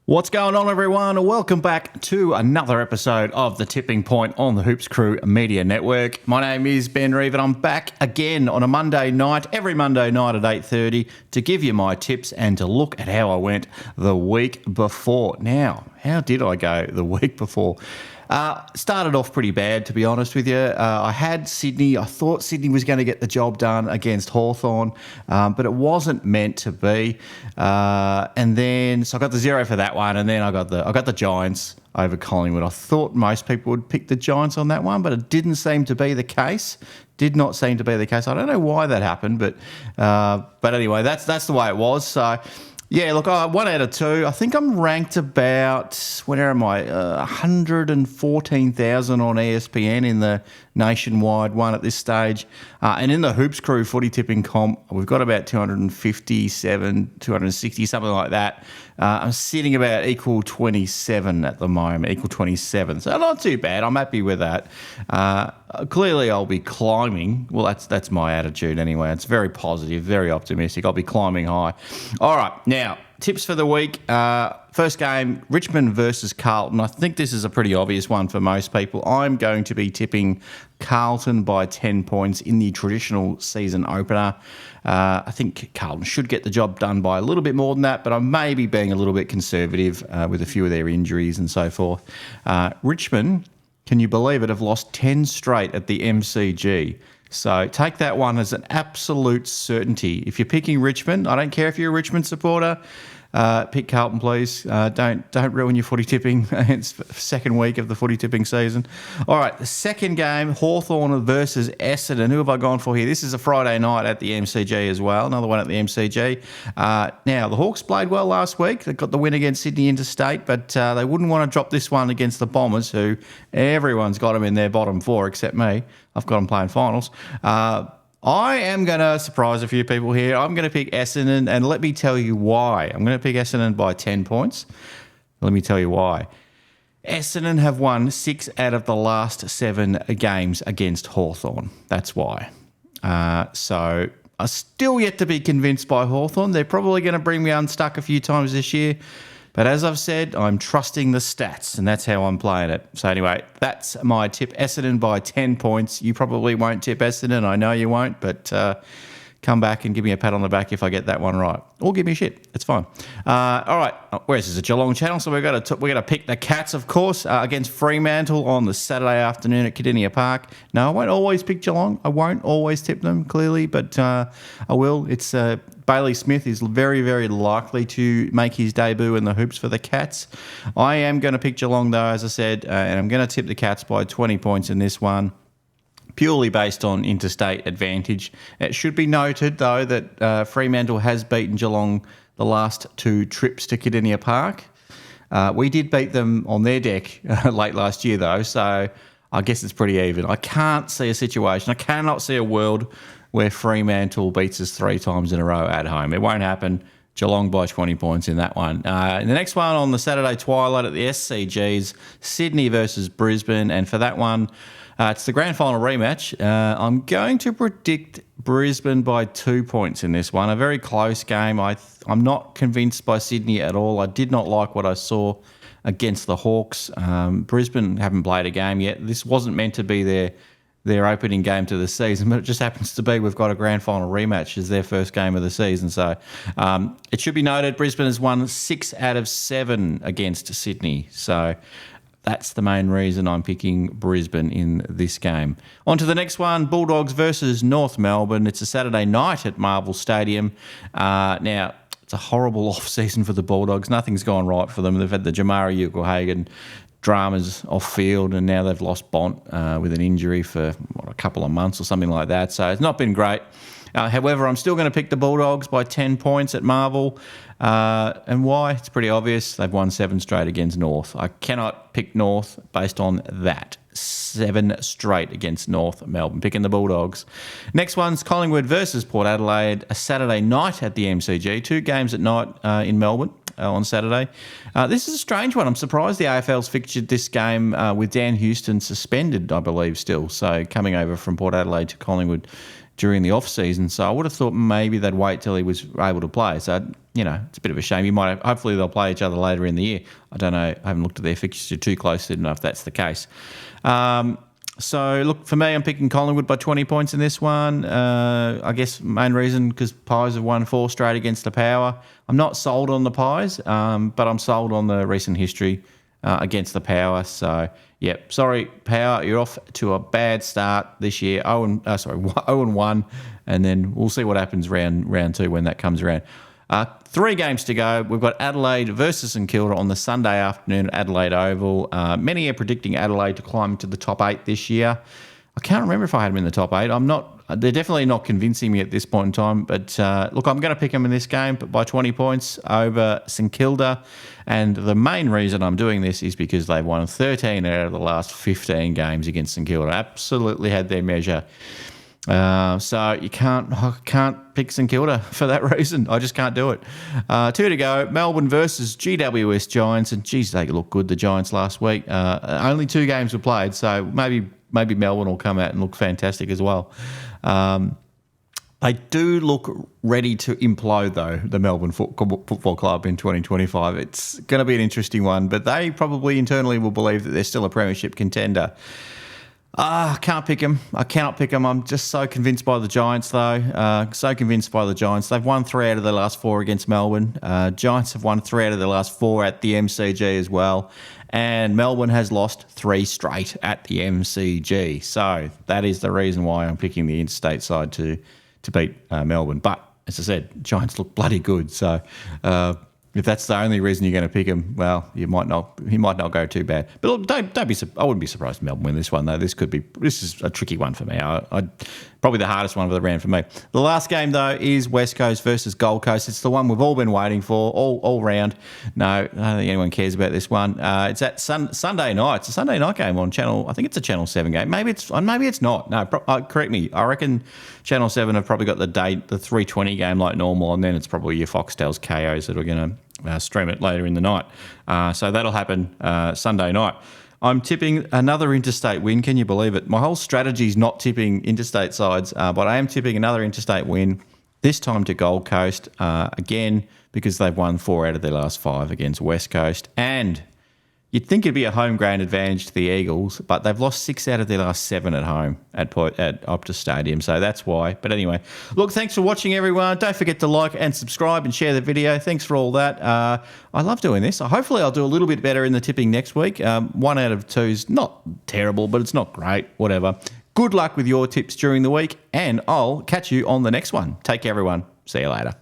What's going on, everyone? Welcome back to another episode of The Tipping Point on the Hoops Crew Media Network. My name is Ben Reeve and I'm back again on a Monday night, every Monday night at 8:30 to give you my tips and to look at how I went the week before. Now, how did I go the week before? Started off pretty bad, to be honest with you. I had Sydney. I thought Sydney was going to get the job done against Hawthorn, but it wasn't meant to be. And then, so I got the 0 for that one, and then I got the Giants over Collingwood. I thought most people would pick the Giants on that one, but it didn't seem to be the case. Did not seem to be the case. I don't know why that happened, but anyway, that's the way it was. So. Yeah, look, 1 out of 2. I think I'm ranked about, where am I, 114,000 on ESPN in the nationwide one at this stage. And in the Hoops Crew footy tipping comp, we've got about 257, 260, something like that. I'm sitting about equal 27 at the moment, equal 27. So not too bad. I'm happy with that. Clearly, I'll be climbing. Well, that's my attitude anyway. It's very positive, very optimistic. I'll be climbing high. All right, now, tips for the week. First game, Richmond versus Carlton. I think this is a pretty obvious one for most people. I'm going to be tipping Carlton by 10 points in the traditional season opener. I think Carlton should get the job done by a little bit more than that, but I may be being a little bit conservative with a few of their injuries and so forth. Richmond, can you believe it, have lost 10 straight at the MCG. So take that one as an absolute certainty. If you're picking Richmond, I don't care if you're a Richmond supporter, pick Carlton, please. Don't ruin your footy tipping. It's the second week of the footy tipping season. All right, the second game, Hawthorn versus Essendon. Who have I gone for here? This is a Friday night at the MCG as well. Another one at the MCG. Now, the Hawks played well last week. They got the win against Sydney Interstate, but they wouldn't want to drop this one against the Bombers, who everyone's got them in their bottom four except me. I've got them playing finals. I am going to surprise a few people here. I'm going to pick Essendon, and let me tell you why. I'm going to pick Essendon by 10 points. Let me tell you why. Essendon have won 6 out of the last 7 games against Hawthorn. That's why. So I'm still yet to be convinced by Hawthorn. They're probably going to bring me unstuck a few times this year. But as I've said, I'm trusting the stats, and that's how I'm playing it. So anyway, that's my tip. Essendon by 10 points. You probably won't tip Essendon. I know you won't, but come back and give me a pat on the back if I get that one right. Or give me a shit. It's fine. All right. Where's this? A Geelong channel. So we're going to pick the Cats, of course, against Fremantle on the Saturday afternoon at Kardinia Park. No, I won't always pick Geelong. I won't always tip them, clearly, but I will. It's Bailey Smith is very, very likely to make his debut in the hoops for the Cats. I am going to pick Geelong, though, as I said, and I'm going to tip the Cats by 20 points in this one, purely based on interstate advantage. It should be noted, though, that Fremantle has beaten Geelong the last 2 trips to Kardinia Park. We did beat them on their deck late last year, though, so I guess it's pretty even. I can't see a situation. I cannot see a world where Fremantle beats us 3 times in a row at home. It won't happen. Geelong by 20 points in that one. In the next one on the Saturday twilight at the SCGs, Sydney versus Brisbane. And for that one, it's the grand final rematch. I'm going to predict Brisbane by 2 points in this one. A very close game. I'm not convinced by Sydney at all. I did not like what I saw against the Hawks. Brisbane haven't played a game yet. This wasn't meant to be their opening game to the season, but it just happens to be we've got a grand final rematch as their first game of the season. So it should be noted Brisbane has won 6 out of 7 against Sydney. So that's the main reason I'm picking Brisbane in this game. On to the next one, Bulldogs versus North Melbourne. It's a Saturday night at Marvel Stadium. Now, it's a horrible off-season for the Bulldogs. Nothing's gone right for them. They've had the Jamari Ugle-Hagan dramas off field, and now they've lost Bont with an injury for a couple of months or something like that. So it's not been great. However, I'm still going to pick the Bulldogs by 10 points at Marvel. And why? It's pretty obvious. They've won 7 straight against North. I cannot pick North based on that. 7 straight against North Melbourne. Picking the Bulldogs. Next one's Collingwood versus Port Adelaide. A Saturday night at the MCG. 2 games at night in Melbourne. On Saturday. This is a strange one. I'm surprised the AFL's fixtured this game with Dan Houston suspended, I believe, still. So coming over from Port Adelaide to Collingwood during the off season. So I would have thought maybe they'd wait till he was able to play. So it's a bit of a shame. Hopefully they'll play each other later in the year. I don't know. I haven't looked at their fixture too closely to know if that's the case. So, look, for me, I'm picking Collingwood by 20 points in this one. I guess main reason because Pies have won 4 straight against the Power. I'm not sold on the Pies, but I'm sold on the recent history against the Power. So, yep, sorry, Power, you're off to a bad start this year. 0-1, and then we'll see what happens round 2 when that comes around. 3 games to go. We've got Adelaide versus St Kilda on the Sunday afternoon at Adelaide Oval. Many are predicting Adelaide to climb into the top 8 this year. I can't remember if I had them in the top 8. They're definitely not convincing me at this point in time. But look, I'm going to pick them in this game, but by 20 points over St Kilda. And the main reason I'm doing this is because they've won 13 out of the last 15 games against St Kilda. Absolutely had their measure. So I can't pick St Kilda for that reason. I just can't do it. 2 to go. Melbourne versus GWS Giants, and geez, they look good, the Giants last week. Only 2 games were played, so maybe Melbourne will come out and look fantastic as well. They do look ready to implode, though, the Melbourne Football Club in 2025. It's going to be an interesting one, but they probably internally will believe that they're still a premiership contender. I can't pick them. I cannot pick them. I'm just so convinced by the Giants, though. So convinced by the Giants. They've won 3 out of their last 4 against Melbourne. Giants have won 3 out of their last 4 at the MCG as well. And Melbourne has lost 3 straight at the MCG. So that is the reason why I'm picking the interstate side to beat Melbourne. But as I said, Giants look bloody good. So if that's the only reason you're going to pick him, well, he might not go too bad. But look, I wouldn't be surprised if Melbourne win this one, though. This is a tricky one for me. Probably the hardest one of the round for me. The last game, though, is West Coast versus Gold Coast. It's the one we've all been waiting for all round. No, I don't think anyone cares about this one. It's at Sunday night. It's a Sunday night game on Channel. I think it's a Channel 7 game. Maybe it's not. No, correct me. I reckon Channel 7 have probably got the 3:20 game like normal, and then it's probably your Foxtels KOs that are going to stream it later in the night. So that'll happen Sunday night. I'm tipping another interstate win. Can you believe it? My whole strategy is not tipping interstate sides, but I am tipping another interstate win, this time to Gold Coast, again, because they've won 4 out of their last 5 against West Coast. And you'd think it'd be a home ground advantage to the Eagles, but they've lost 6 out of their last 7 at home at Optus Stadium, so that's why. But anyway, look, thanks for watching, everyone. Don't forget to like and subscribe and share the video. Thanks for all that. I love doing this. Hopefully I'll do a little bit better in the tipping next week. 1 out of 2 is not terrible, but it's not great, whatever. Good luck with your tips during the week, and I'll catch you on the next one. Take care, everyone. See you later.